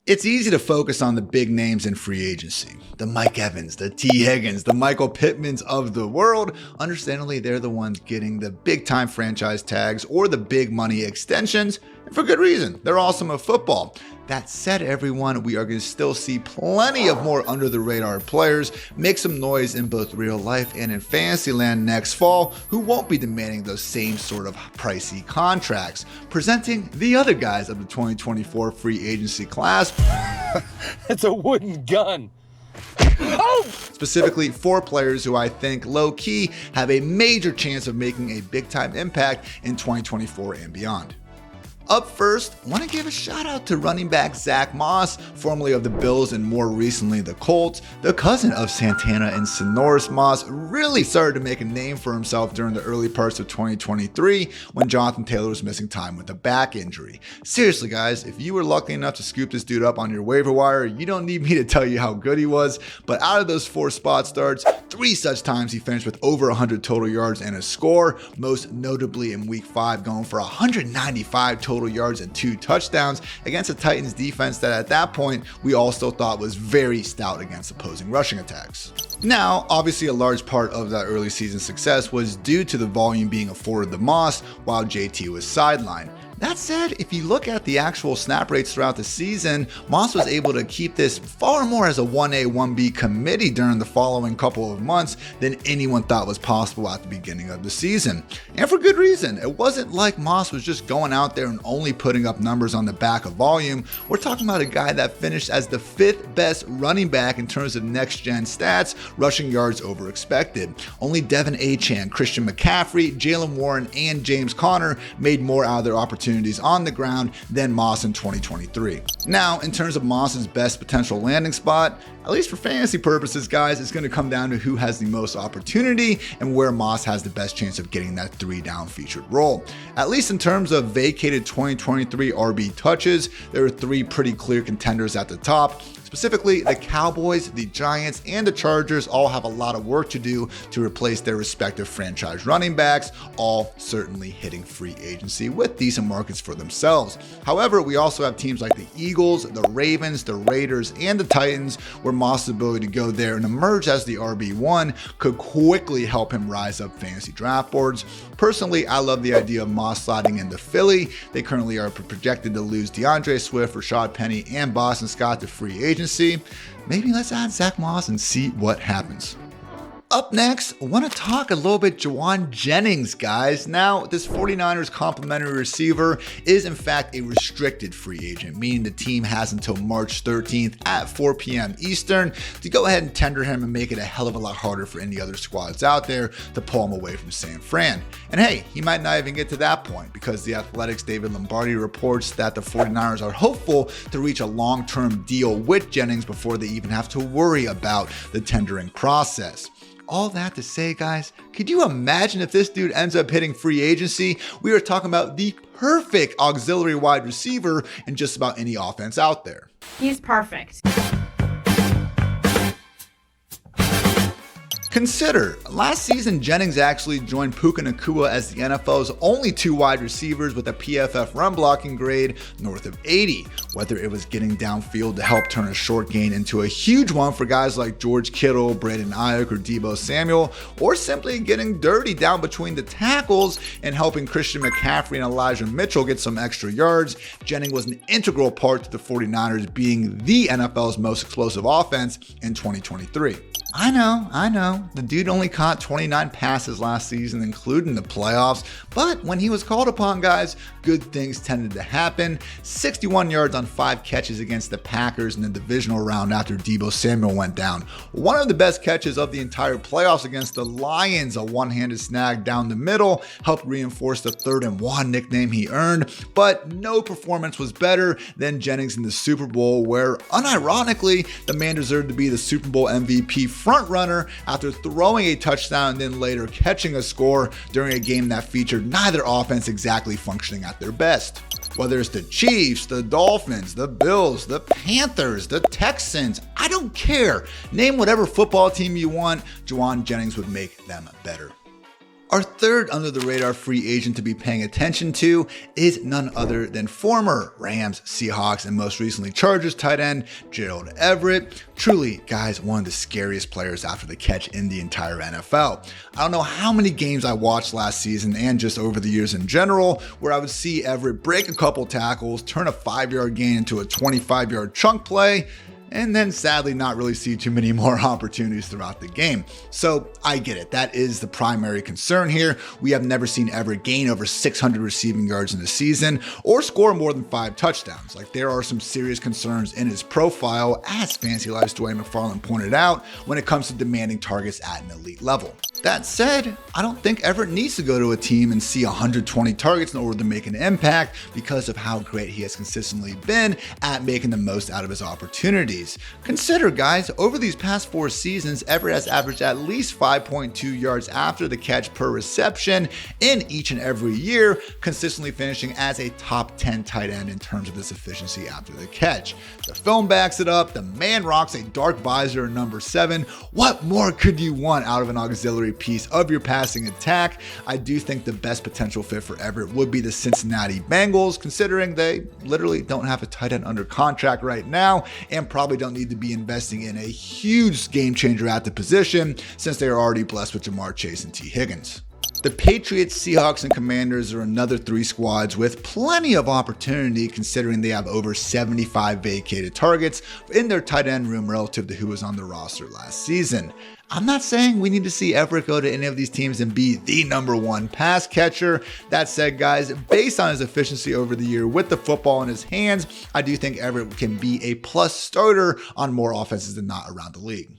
It's easy to focus on the big names in free agency. The Mike Evans, the T. Higgins, the Michael Pittmans of the world. Understandably, they're the ones getting the big time franchise tags or the big money extensions, and for good reason. They're awesome at football. That said, everyone, we are going to still see plenty of more under the radar players make some noise in both real life and in fantasy land next fall who won't be demanding those same sort of pricey contracts. Presenting the other guys of the 2024 free agency class. It's a wooden gun. Oh! Specifically, 4 players who I think low-key have a major chance of making a big-time impact in 2024 and beyond. Up first, I want to give a shout out to running back Zach Moss, formerly of the Bills and more recently the Colts. The cousin of Santana and Sonoris, Moss really started to make a name for himself during the early parts of 2023 when Jonathan Taylor was missing time with a back injury. Seriously guys, if you were lucky enough to scoop this dude up on your waiver wire, you don't need me to tell you how good he was, but out of those 4 spot starts, 3 such times he finished with over 100 total yards and a score, most notably in week 5 going for 195 total yards and 2 touchdowns against a Titans defense that at that point we all still thought was very stout against opposing rushing attacks. Now, obviously a large part of that early season success was due to the volume being afforded to Moss while JT was sidelined. That said, if you look at the actual snap rates throughout the season, Moss was able to keep this far more as a 1A, 1B committee during the following couple of months than anyone thought was possible at the beginning of the season. And for good reason. It wasn't like Moss was just going out there and only putting up numbers on the back of volume. We're talking about a guy that finished as the 5th best running back in terms of next-gen stats, rushing yards over expected. Only Devin Achane, Christian McCaffrey, Jalen Warren, and James Conner made more out of their opportunities on the ground than Moss in 2023. Now, in terms of Moss's best potential landing spot, at least for fantasy purposes, guys, it's going to come down to who has the most opportunity and where Moss has the best chance of getting that 3-down featured role. At least in terms of vacated 2023 RB touches, there are 3 pretty clear contenders at the top. Specifically, the Cowboys, the Giants, and the Chargers all have a lot of work to do to replace their respective franchise running backs, all certainly hitting free agency with decent markets for themselves. However, we also have teams like the Eagles, the Ravens, the Raiders, and the Titans, where Moss's ability to go there and emerge as the RB1 could quickly help him rise up fantasy draft boards. Personally, I love the idea of Moss sliding into Philly. They currently are projected to lose DeAndre Swift, Rashad Penny, and Boston Scott to free agency. Maybe let's add Zach Moss and see what happens. Up next, I want to talk a little bit Jaan Jennings, guys. Now, this 49ers complimentary receiver is in fact a restricted free agent, meaning the team has until March 13th at 4 p.m. Eastern to go ahead and tender him and make it a hell of a lot harder for any other squads out there to pull him away from San Fran. And hey, he might not even get to that point because the Athletic's David Lombardi reports that the 49ers are hopeful to reach a long-term deal with Jennings before they even have to worry about the tendering process. All that to say, guys, could you imagine if this dude ends up hitting free agency? We are talking about the perfect auxiliary wide receiver in just about any offense out there. He's perfect. Consider, last season Jennings actually joined Puka Nacua as the NFL's only 2 wide receivers with a PFF run blocking grade north of 80. Whether it was getting downfield to help turn a short gain into a huge one for guys like George Kittle, Brandon Ayuk, or Deebo Samuel, or simply getting dirty down between the tackles and helping Christian McCaffrey and Elijah Mitchell get some extra yards, Jennings was an integral part to the 49ers being the NFL's most explosive offense in 2023. I know. The dude only caught 29 passes last season, including the playoffs, but when he was called upon, guys, good things tended to happen. 61 yards on 5 catches against the Packers in the divisional round after Deebo Samuel went down. One of the best catches of the entire playoffs against the Lions, a one-handed snag down the middle, helped reinforce the 3rd and 1 nickname he earned, but no performance was better than Jennings in the Super Bowl, where unironically, the man deserved to be the Super Bowl MVP front runner after throwing a touchdown and then later catching a score during a game that featured neither offense exactly functioning at their best. Whether it's the Chiefs, the Dolphins, the Bills, the Panthers, the Texans, I don't care. Name whatever football team you want, Jaan Jennings would make them better. Our third under the radar free agent to be paying attention to is none other than former Rams, Seahawks, and most recently Chargers tight end Gerald Everett. Truly, guys, one of the scariest players after the catch in the entire NFL. I don't know how many games I watched last season and just over the years in general where I would see Everett break a couple tackles, turn a 5-yard gain into a 25-yard chunk play, and then sadly not really see too many more opportunities throughout the game. So I get it. That is the primary concern here. We have never seen Everett gain over 600 receiving yards in a season or score more than 5 touchdowns. Like, there are some serious concerns in his profile, as Fantasy Life's Dwayne McFarland pointed out, when it comes to demanding targets at an elite level. That said, I don't think Everett needs to go to a team and see 120 targets in order to make an impact because of how great he has consistently been at making the most out of his opportunities. Consider, guys, over these past 4 seasons, Everett has averaged at least 5.2 yards after the catch per reception in each and every year, consistently finishing as a top 10 tight end in terms of this efficiency after the catch. The film backs it up. The man rocks a dark visor in number 7. What more could you want out of an auxiliary piece of your passing attack? I do think the best potential fit for Everett would be the Cincinnati Bengals, considering they literally don't have a tight end under contract right now and probably don't need to be investing in a huge game changer at the position since they are already blessed with Jamar Chase and T. Higgins. The Patriots, Seahawks, and Commanders are another 3 squads with plenty of opportunity considering they have over 75 vacated targets in their tight end room relative to who was on the roster last season. I'm not saying we need to see Everett go to any of these teams and be the number 1 pass catcher. That said, guys, based on his efficiency over the year with the football in his hands, I do think Everett can be a plus starter on more offenses than not around the league.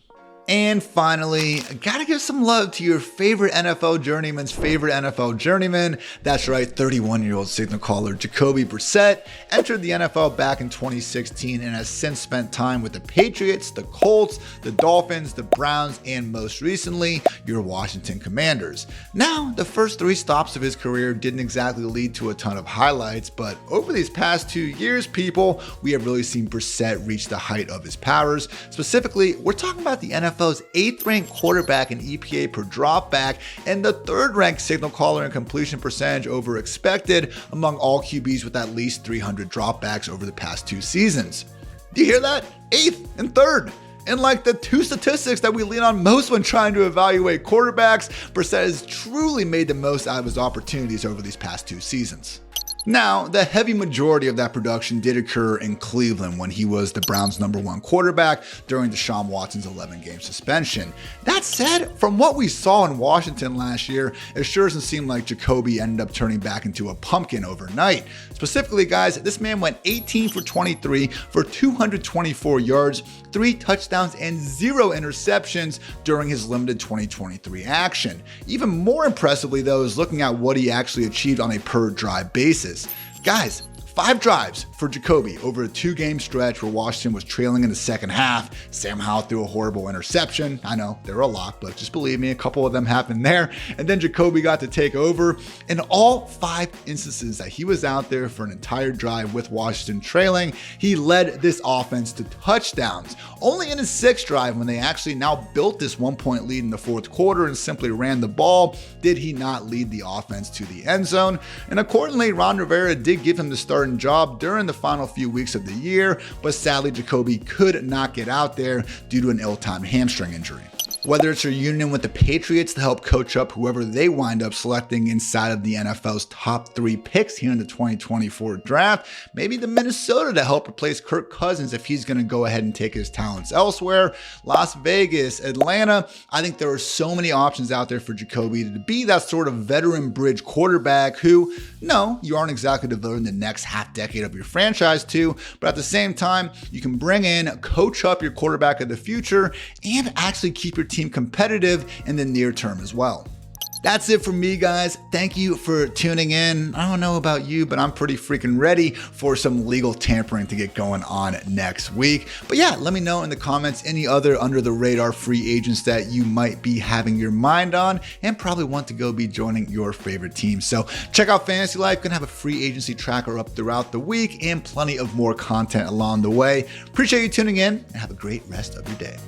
And finally, gotta give some love to your favorite NFL journeyman's favorite NFL journeyman. That's right, 31-year-old signal caller Jacoby Brissett entered the NFL back in 2016 and has since spent time with the Patriots, the Colts, the Dolphins, the Browns, and most recently, your Washington Commanders. Now, the first 3 stops of his career didn't exactly lead to a ton of highlights, but over these past 2 years, people, we have really seen Brissett reach the height of his powers. Specifically, we're talking about the NFL's 8th ranked quarterback in EPA per dropback and the 3rd ranked signal caller in completion percentage over expected among all QBs with at least 300 dropbacks over the past 2 seasons. Do you hear that? 8th and 3rd. And like the 2 statistics that we lean on most when trying to evaluate quarterbacks, Brissett has truly made the most out of his opportunities over these past 2 seasons. Now, the heavy majority of that production did occur in Cleveland when he was the Browns' number 1 quarterback during Deshaun Watson's 11-game suspension. That said, from what we saw in Washington last year, it sure doesn't seem like Jacoby ended up turning back into a pumpkin overnight. Specifically, guys, this man went 18 for 23 for 224 yards, 3 touchdowns, and 0 interceptions during his limited 2023 action. Even more impressively, though, is looking at what he actually achieved on a per-drive basis. Guys, 5 drives for Jacoby over a 2-game stretch where Washington was trailing in the second half. Sam Howell threw a horrible interception. I know, there were a lot, but just believe me, a couple of them happened there. And then Jacoby got to take over. In all 5 instances that he was out there for an entire drive with Washington trailing, he led this offense to touchdowns. Only in his 6th drive, when they actually now built this 1-point lead in the 4th quarter and simply ran the ball, did he not lead the offense to the end zone. And accordingly, Ron Rivera did give him the starting job during the final few weeks of the year, but sadly Jacoby could not get out there due to an ill-timed hamstring injury. Whether it's your union with the Patriots to help coach up whoever they wind up selecting inside of the NFL's top 3 picks here in the 2024 draft, maybe the Minnesota to help replace Kirk Cousins if he's going to go ahead and take his talents elsewhere, Las Vegas, Atlanta. I think there are so many options out there for Jacoby to be that sort of veteran bridge quarterback who, no, you aren't exactly devoting the next half decade of your franchise to, but at the same time, you can bring in, coach up your quarterback of the future, and actually keep your team competitive in the near term as well. That's it for me, guys. Thank you for tuning in. I don't know about you, but I'm pretty freaking ready for some legal tampering to get going on next week. But yeah, let me know in the comments any other under the radar free agents that you might be having your mind on and probably want to go be joining your favorite team. So check out Fantasy Life. Gonna have a free agency tracker up throughout the week and plenty of more content along the way. Appreciate you tuning in and have a great rest of your day.